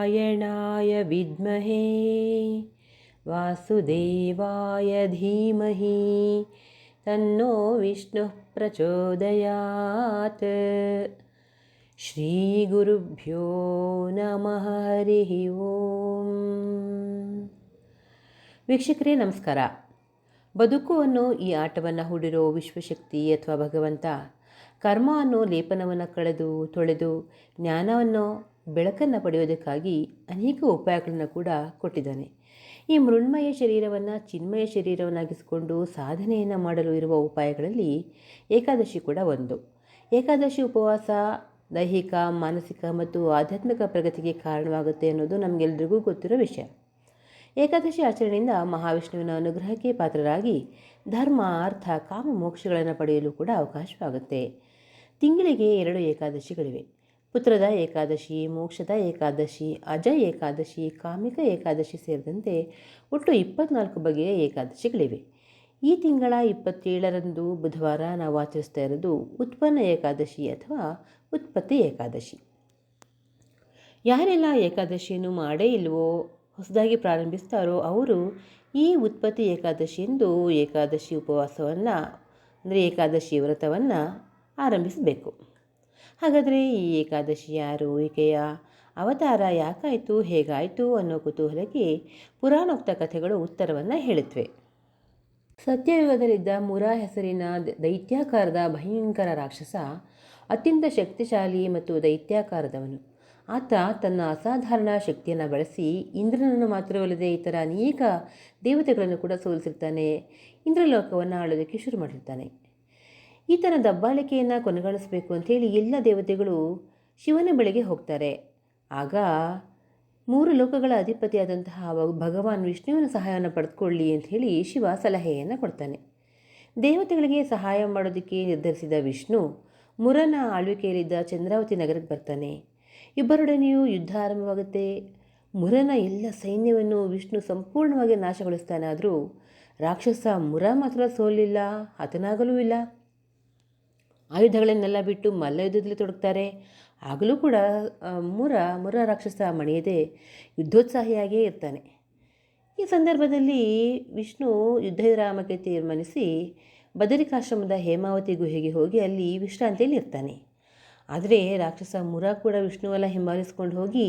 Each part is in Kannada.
नारायणाय विद्महे वासुदेवाय धीमहि तन्नो विष्णुः प्रचोदयात्। ಶ್ರೀಗುರುಭ್ಯೋ ನಮಃ ಹರಿ ಓಂ. ವೀಕ್ಷಕರೇ ನಮಸ್ಕಾರ. ಬದುಕು ಅನ್ನೋ ಈ ಆಟವನ್ನು ಹೂಡಿರೋ ವಿಶ್ವಶಕ್ತಿ ಅಥವಾ ಭಗವಂತ ಕರ್ಮ ಅನ್ನೋ ಲೇಪನವನ್ನು ಕಳೆದು ತೊಳೆದು ಜ್ಞಾನವನ್ನು ಬೆಳಕನ್ನು ಪಡೆಯೋದಕ್ಕಾಗಿ ಅನೇಕ ಉಪಾಯಗಳನ್ನು ಕೂಡ ಕೊಟ್ಟಿದ್ದಾನೆ. ಈ ಮೃಣ್ಮಯ ಶರೀರವನ್ನು ಚಿನ್ಮಯ ಶರೀರವನ್ನಾಗಿಸಿಕೊಂಡು ಸಾಧನೆಯನ್ನು ಮಾಡಲು ಇರುವ ಉಪಾಯಗಳಲ್ಲಿ ಏಕಾದಶಿ ಕೂಡ ಒಂದು. ಏಕಾದಶಿ ಉಪವಾಸ ದೈಹಿಕ, ಮಾನಸಿಕ ಮತ್ತು ಆಧ್ಯಾತ್ಮಿಕ ಪ್ರಗತಿಗೆ ಕಾರಣವಾಗುತ್ತೆ ಅನ್ನೋದು ನಮಗೆಲ್ಲರಿಗೂ ಗೊತ್ತಿರೋ ವಿಷಯ. ಏಕಾದಶಿ ಆಚರಣೆಯಿಂದ ಮಹಾವಿಷ್ಣುವಿನ ಅನುಗ್ರಹಕ್ಕೆ ಪಾತ್ರರಾಗಿ ಧರ್ಮ, ಅರ್ಥ, ಕಾಮ, ಮೋಕ್ಷಗಳನ್ನು ಪಡೆಯಲು ಕೂಡ ಅವಕಾಶವಾಗುತ್ತೆ. ತಿಂಗಳಿಗೆ 2 ಏಕಾದಶಿಗಳಿವೆ. ಪುತ್ರದ ಏಕಾದಶಿ, ಮೋಕ್ಷದ ಏಕಾದಶಿ, ಅಜ ಏಕಾದಶಿ, ಕಾಮಿಕ ಏಕಾದಶಿ ಸೇರಿದಂತೆ ಒಟ್ಟು 24 ಬಗೆಯ ಏಕಾದಶಿಗಳಿವೆ. ಈ ತಿಂಗಳ 27ರಂದು ಬುಧವಾರ ನಾವು ಆಚರಿಸ್ತಾ ಇರೋದು ಉತ್ಪನ್ನ ಏಕಾದಶಿ ಅಥವಾ ಉತ್ಪತ್ತಿ ಏಕಾದಶಿ. ಯಾರೆಲ್ಲ ಏಕಾದಶಿಯನ್ನು ಮಾಡೇ ಇಲ್ವೋ ಹೊಸದಾಗಿ ಪ್ರಾರಂಭಿಸ್ತಾರೋ ಅವರು ಈ ಉತ್ಪತ್ತಿ ಏಕಾದಶಿಯಂದು ಏಕಾದಶಿ ಉಪವಾಸವನ್ನು ಅಂದರೆ ಏಕಾದಶಿ ವ್ರತವನ್ನು ಆರಂಭಿಸಬೇಕು. ಹಾಗಾದರೆ ಈ ಏಕಾದಶಿ ಯಾರು, ಈಕೆಯ ಅವತಾರ ಯಾಕಾಯಿತು, ಹೇಗಾಯಿತು ಅನ್ನೋ ಕುತೂಹಲಕ್ಕೆ ಪುರಾಣೋಕ್ತ ಕಥೆಗಳು ಉತ್ತರವನ್ನು ಹೇಳುತ್ತವೆ. ಸತ್ಯಯುಗದಲ್ಲಿದ್ದ ಮುರ ಹೆಸರಿನ ದೈತ್ಯಾಕಾರದ ಭಯಂಕರ ರಾಕ್ಷಸ ಅತ್ಯಂತ ಶಕ್ತಿಶಾಲಿ ಮತ್ತು ದೈತ್ಯಾಕಾರದವನು. ಆತ ತನ್ನ ಅಸಾಧಾರಣ ಶಕ್ತಿಯನ್ನು ಬಳಸಿ ಇಂದ್ರನನ್ನು ಮಾತ್ರವಲ್ಲದೆ ಇತರ ಅನೇಕ ದೇವತೆಗಳನ್ನು ಕೂಡ ಸೋಲಿಸಿರ್ತಾನೆ. ಇಂದ್ರಲೋಕವನ್ನು ಆಳೋದಕ್ಕೆ ಶುರು ಮಾಡಿರ್ತಾನೆ. ಈತನ ದಬ್ಬಾಳಿಕೆಯನ್ನು ಕೊನೆಗಾಣಿಸಬೇಕು ಅಂಥೇಳಿ ಎಲ್ಲ ದೇವತೆಗಳು ಶಿವನ ಬಳಿಗೆ ಹೋಗ್ತಾರೆ. ಆಗ 3 ಲೋಕಗಳ ಅಧಿಪತಿಯಾದಂತಹ ಭಗವಾನ್ ವಿಷ್ಣುವಿನ ಸಹಾಯವನ್ನು ಪಡೆದುಕೊಳ್ಳಿ ಅಂಥೇಳಿ ಶಿವ ಸಲಹೆಯನ್ನು ಕೊಡ್ತಾನೆ. ದೇವತೆಗಳಿಗೆ ಸಹಾಯ ಮಾಡೋದಕ್ಕೆ ನಿರ್ಧರಿಸಿದ ವಿಷ್ಣು ಮುರನ ಆಳ್ವಿಕೆಯಲ್ಲಿದ್ದ ಚಂದ್ರಾವತಿ ನಗರಕ್ಕೆ ಬರ್ತಾನೆ. ಇಬ್ಬರೊಡನೆಯೂ ಯುದ್ಧ ಆರಂಭವಾಗುತ್ತೆ. ಮುರನ ಎಲ್ಲ ಸೈನ್ಯವನ್ನು ವಿಷ್ಣು ಸಂಪೂರ್ಣವಾಗಿ ನಾಶಗೊಳಿಸ್ತಾನೆ. ಆದರೂ ರಾಕ್ಷಸ ಮುರ ಮಾತ್ರ ಸೋಲಿಲ್ಲ, ಹತನಾಗಲೂ ಇಲ್ಲ. ಆಯುಧಗಳನ್ನೆಲ್ಲ ಬಿಟ್ಟು ಮಲ್ಲಯುದ್ಧದಲ್ಲಿ ತೊಡಗ್ತಾರೆ. ಆಗಲೂ ಕೂಡ ಮುರ ರಾಕ್ಷಸ ಮಣಿಯದೆ ಯುದ್ಧೋತ್ಸಾಹಿಯಾಗಿಯೇ ಇರ್ತಾನೆ. ಈ ಸಂದರ್ಭದಲ್ಲಿ ವಿಷ್ಣು ಯುದ್ಧ ವಿರಾಮಕ್ಕೆ ತೀರ್ಮಾನಿಸಿ ಬದರಿಕಾಶ್ರಮದ ಹೇಮಾವತಿ ಗುಹೆಗೆ ಹೋಗಿ ಅಲ್ಲಿ ವಿಶ್ರಾಂತಿಯಲ್ಲಿ ಇರ್ತಾನೆ. ಆದರೆ ರಾಕ್ಷಸ ಮುರ ಕೂಡ ವಿಷ್ಣುವೆಲ್ಲ ಹಿಂಬಾಲಿಸ್ಕೊಂಡು ಹೋಗಿ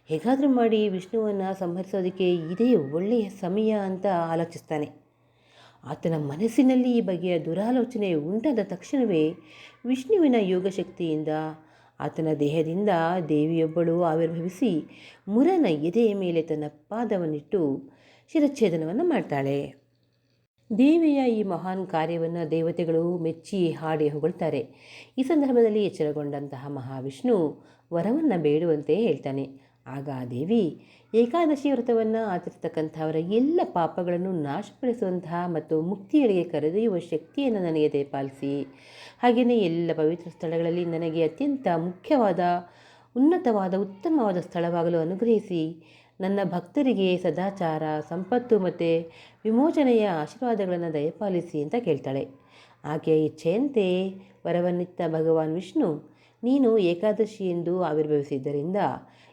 ಹೇಗಾದರೂ ಮಾಡಿ ವಿಷ್ಣುವನ್ನು ಸಂಹರಿಸೋದಕ್ಕೆ ಇದೇ ಒಳ್ಳೆಯ ಸಮಯ ಅಂತ ಆಲೋಚಿಸ್ತಾನೆ. ಆತನ ಮನಸ್ಸಿನಲ್ಲಿ ಈ ಬಗೆಯ ದುರಾಲೋಚನೆ ಉಂಟಾದ ತಕ್ಷಣವೇ ವಿಷ್ಣುವಿನ ಯೋಗಶಕ್ತಿಯಿಂದ ಆತನ ದೇಹದಿಂದ ದೇವಿಯೊಬ್ಬಳು ಆವಿರ್ಭವಿಸಿ ಮುರನ ಎದೆಯ ಮೇಲೆ ತನ್ನ ಪಾದವನ್ನಿಟ್ಟು ಶಿರಚ್ಛೇದನವನ್ನು ಮಾಡ್ತಾಳೆ. ದೇವಿಯ ಈ ಮಹಾನ್ ಕಾರ್ಯವನ್ನು ದೇವತೆಗಳು ಮೆಚ್ಚಿ ಹಾಡಿ ಹೊಗಳ್ತಾರೆ. ಈ ಸಂದರ್ಭದಲ್ಲಿ ಎಚ್ಚರಗೊಂಡಂತಹ ಮಹಾವಿಷ್ಣು ವರವನ್ನು ಬೇಡುವಂತೆ ಹೇಳ್ತಾನೆ. ಆಗ ದೇವಿ ಏಕಾದಶಿ ವ್ರತವನ್ನು ಆಚರಿಸ್ತಕ್ಕಂಥವರ ಎಲ್ಲ ಪಾಪಗಳನ್ನು ನಾಶಪಡಿಸುವಂತಹ ಮತ್ತು ಮುಕ್ತಿಯಡೆಗೆ ಕರೆದೊಯ್ಯುವ ಶಕ್ತಿಯನ್ನು ನನಗೆ ದಯಪಾಲಿಸಿ, ಹಾಗೆಯೇ ಎಲ್ಲ ಪವಿತ್ರ ಸ್ಥಳಗಳಲ್ಲಿ ನನಗೆ ಅತ್ಯಂತ ಮುಖ್ಯವಾದ, ಉನ್ನತವಾದ, ಉತ್ತಮವಾದ ಸ್ಥಳವಾಗಲು ಅನುಗ್ರಹಿಸಿ ನನ್ನ ಭಕ್ತರಿಗೆ ಸದಾಚಾರ, ಸಂಪತ್ತು ಮತ್ತು ವಿಮೋಚನೆಯ ಆಶೀರ್ವಾದಗಳನ್ನು ದಯಪಾಲಿಸಿ ಅಂತ ಕೇಳ್ತಾಳೆ. ಆಕೆಯ ಇಚ್ಛೆಯಂತೆ ವರವನ್ನಿತ್ತ ಭಗವಾನ್ ವಿಷ್ಣು, ನೀನು ಏಕಾದಶಿ ಎಂದು ಆವಿರ್ಭವಿಸಿದ್ದರಿಂದ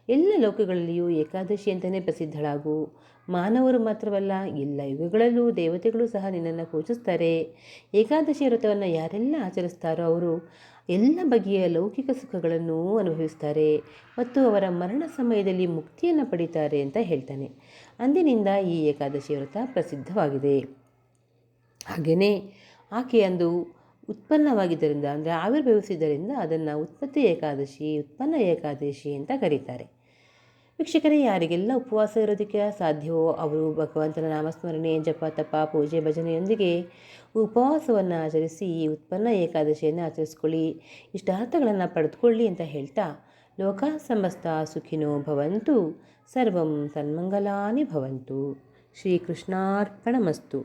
ಎಲ್ಲ ಲೋಕಗಳಲ್ಲಿಯೂ ಏಕಾದಶಿ ಅಂತಲೇ ಪ್ರಸಿದ್ಧಳಾಗು. ಮಾನವರು ಮಾತ್ರವಲ್ಲ, ಎಲ್ಲ ಯುಗಗಳಲ್ಲೂ ದೇವತೆಗಳು ಸಹ ನಿನ್ನನ್ನು ಪೂಜಿಸ್ತಾರೆ. ಏಕಾದಶಿ ವ್ರತವನ್ನು ಯಾರೆಲ್ಲ ಆಚರಿಸ್ತಾರೋ ಅವರು ಎಲ್ಲ ಬಗೆಯ ಲೌಕಿಕ ಸುಖಗಳನ್ನು ಅನುಭವಿಸ್ತಾರೆ ಮತ್ತು ಅವರ ಮರಣ ಸಮಯದಲ್ಲಿ ಮುಕ್ತಿಯನ್ನು ಪಡೀತಾರೆ ಅಂತ ಹೇಳ್ತಾನೆ. ಅಂದಿನಿಂದ ಈ ಏಕಾದಶಿ ವ್ರತ ಪ್ರಸಿದ್ಧವಾಗಿದೆ. ಹಾಗೆಯೇ ಆಕೆ ಅಂದು ಉತ್ಪನ್ನವಾಗಿದ್ದರಿಂದ ಅಂದರೆ ಆವಿರ್ಭವಿಸಿದ್ದರಿಂದ ಅದನ್ನು ಉತ್ಪತ್ತಿ ಏಕಾದಶಿ, ಉತ್ಪನ್ನ ಏಕಾದಶಿ ಅಂತ ಕರೀತಾರೆ. ವೀಕ್ಷಕರೇ, ಯಾರಿಗೆಲ್ಲ ಉಪವಾಸ ಇರೋದಕ್ಕೆ ಸಾಧ್ಯವೋ ಅವರು ಭಗವಂತನ ನಾಮಸ್ಮರಣೆ, ಜಪ, ತಪ, ಪೂಜೆ, ಭಜನೆಯೊಂದಿಗೆ ಉಪವಾಸವನ್ನು ಆಚರಿಸಿ ಈ ಉತ್ಪನ್ನ ಏಕಾದಶಿಯನ್ನು ಆಚರಿಸ್ಕೊಳ್ಳಿ, ಇಷ್ಟಾರ್ಥಗಳನ್ನು ಪಡೆದುಕೊಳ್ಳಿ ಅಂತ ಹೇಳ್ತಾ, ಲೋಕ ಸಮಸ್ತ ಸುಖಿನೋ ಭವಂತು, ಸರ್ವಂ ಸನ್ಮಂಗಲಾನಿ ಭವಂತು. ಶ್ರೀಕೃಷ್ಣಾರ್ಪಣಮಸ್ತು.